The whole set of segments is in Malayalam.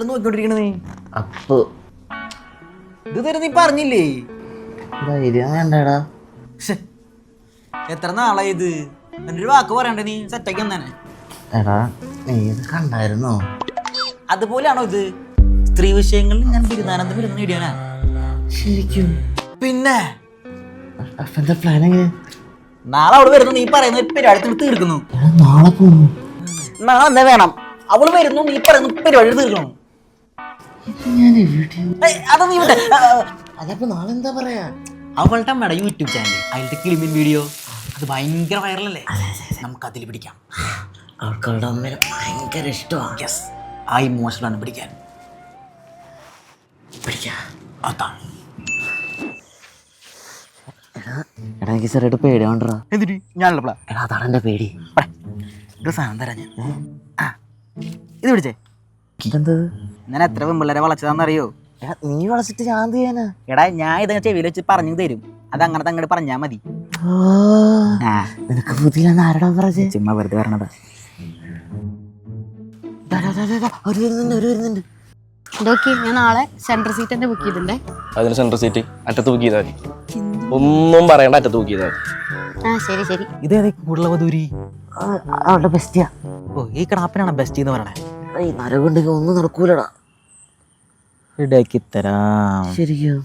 നോക്കിക്കൊണ്ടിരിക്കണേ അപ്പൊ ഇത് തരും നീ പറഞ്ഞില്ലേ? ധൈര്യം വേണ്ടടാ. എത്ര നാളായി ഇത്? എന്റെ ഒരു വാക്ക് പറയണ്ടേ, നീ സെറ്റാക്കി തന്നെ. എടാ നീ ഇത് കണ്ടായിരുന്നോ? അതുപോലെയാണോ ഇത്? സ്ത്രീ വിഷയങ്ങളിൽ ഞാൻ ബിരുദാനന്ദ ബിരുദം നേടിയാനാ. ശരിക്കും? പിന്നെ അപ്പൊ എന്താ പ്ലാൻ എങ്ങനെ? നാളെ അവള് വരുന്നു, നീ പറയുന്ന പരിപാടി തീർക്കുന്നു. നാളെ പോകുന്നു. നാളെ എന്താ വേണം? അവള് വരുന്നു, നീ പറയുന്ന പരിപാടി തീർക്കണം. അത് നീ വിട്ടെ. അതപ്പോ നാളെ എന്താ പറയാ? അവളുടെ അമ്മയുടെ യൂട്യൂബ് ചാനൽ, അതിലത്തെ കിളിമിൻ വീഡിയോ, അത് ഭയങ്കര വൈറലല്ലേ? നമുക്ക് അതിൽ പിടിക്കാം. അവൾക്കളുടെ അമ്മേനെ ഭയങ്കര ഇഷ്ടമാണ്. യെസ്, ആ ഇമോഷനാണ് പിടിക്കാൻ. അതാണ്. എടാ എനിക്ക് ചെറിയ പേടിയാണ്ടാ. എന്നിട്ട് ഞാനുള്ള എടാ അതാണ് എന്റെ പേടി. ഒരു സാധനം തരാം ഞാൻ. ഇത് പിടിച്ചേ. ഇതെന്തത്? ഞാൻ എത്ര പെമ്പിള്ളേരെ വളച്ചതാന്നറിയോ? എടാ നീ വളച്ചിട്ട് ഞാൻ ചെയ്യാനാ? എടാ ഞാൻ ഇതങ്ങനെ ചെവിയിൽ വെച്ച് പറഞ്ഞു തരും, അത് അങ്ങനത്തെ അങ്ങോട്ട് പറഞ്ഞാ മതി. നിനക്ക് പുതിയ ആരടാ പറഞ്ഞേ? ചുമ്മാ വെറുതെ പറഞ്ഞതാ. അവര് വരുന്നുണ്ട്. ഞാൻ നാളെ സെൻട്രൽ സീറ്റ് തന്നെ ബുക്ക് ചെയ്തിട്ടുണ്ടേ. അതിന് സെൻട്രൽ സീറ്റ് അറ്റത്ത് ബുക്ക് ചെയ്താൽ മതി. ഒന്നും പറയണ്ട, അറ്റത്ത് ബുക്ക് ചെയ്താൽ മതി. ആ ശരി ശരി. ഇതേതേ കൂടുതൽ വധൂരി? അവളുടെ ബെസ്റ്റിയാ. ഓ, ഈ കടാപ്പനാണ് ബെസ്റ്റ് എന്ന് പറയണേ. ഈ നരകുണ്ടെങ്കിൽ ഒന്നും നടക്കൂലടാ. ഇടയ്ക്ക് തരാം. ശരിക്കും?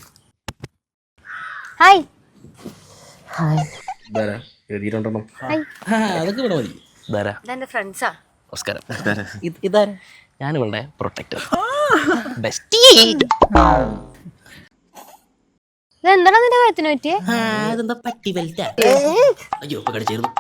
Hi hi. അതൊക്കെ ഇവിടെ മതി. ഇതെന്റെ ഫ്രണ്ട്സാ. നമസ്കാരം. ഇതാരാ? ഞാനിവളുടെ പ്രൊട്ടക്ടർ. ഇതെന്താണ് നിന്റെ കഴുത്തിന് പറ്റിയേ? ഇതെന്താ പട്ടി ബെൽറ്റാ? അയ്യോ ഇപ്പൊ കടിച്ചേരുന്നു.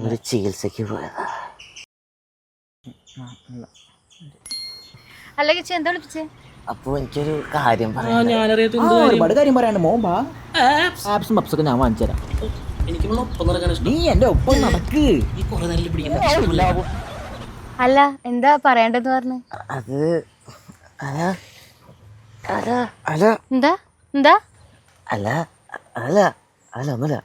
ഒരു ചികിത്സക്ക് പോയതാ. അല്ലെങ്കിൽ എന്താ വിളിപ്പിച്ചേ? അപ്പൊ എനിക്കൊരു കാര്യം പറയാം. ഒരുപാട് കാര്യം പറയാണ്ട്. മോമ്പാ ആപ്സും പപ്സൊക്കെ ഞാൻ വാങ്ങിച്ചു തരാം. നീ എന്റെ ഒപ്പം നടക്ക്. അല്ല എന്താ പറയണ്ടെന്ന് പറഞ്ഞു? അത് അല്ല അല്ല അല്ല എന്താ എന്താ അല്ല അല്ല അല്ല ഒന്നുമില്ല.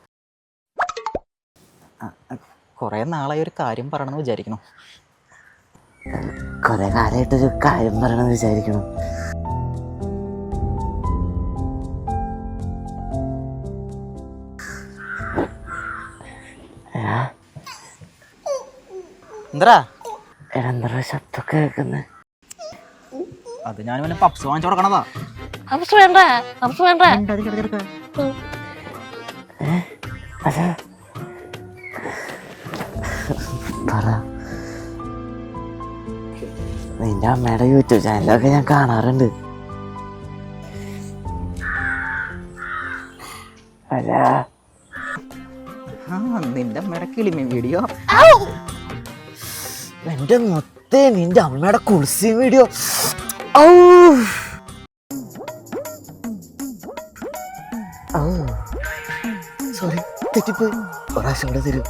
കൊറേ നാളായി ഒരു കാര്യം പറയണമെന്ന് വിചാരിക്കണം. കൊറേ കാലമായിട്ടൊരു കാര്യം പറയണമെന്ന് വിചാരിക്കണം. എന്താ എന്താ ശബ്ദമൊക്കെ കേൾക്കുന്നത്? അത് ഞാൻ പിന്നെ പപ്സ് വാങ്ങിച്ചു കൊടുക്കണതാ. വേണ്ട വേണ്ട. അല്ല പറ. നിന്റെ അമ്മയുടെ യൂട്യൂബ് ചാനലൊക്കെ ഞാൻ കാണാറുണ്ട്. അല്ല നിന്റെ അമ്മയുടെ കിളിമീൻ വീഡിയോ. എന്റെ മൊത്തേ നിന്റെ അമ്മയുടെ കുളിസി വീഡിയോ. സോറി തെറ്റിപ്പോയി. ഒരാശം കൂടെ തരൂ.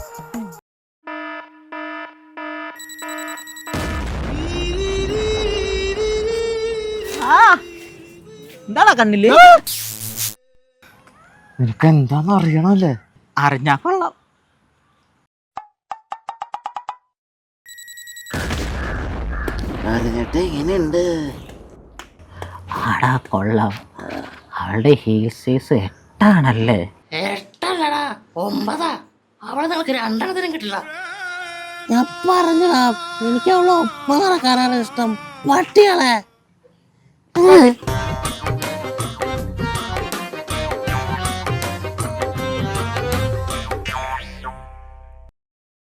എന്താടാ കണ്ണില്? നിനക്ക് എന്താന്ന് അറിയണല്ലേ? അറിഞ്ഞാ കൊള്ളാം. അറിഞ്ഞിട്ട് എങ്ങനെയുണ്ട്? ആടാ കൊള്ളാം. അവളുടെ ഹീൽ സൈസ് 8 ആണല്ലേ? 8 9. അവളെ നിനക്ക് 2 കിട്ടില്ല. ഞാൻ പറഞ്ഞടാ, എനിക്ക് അവളെ ഒപ്പം നടക്കാനാണ് ഇഷ്ടം. പട്ടികളെ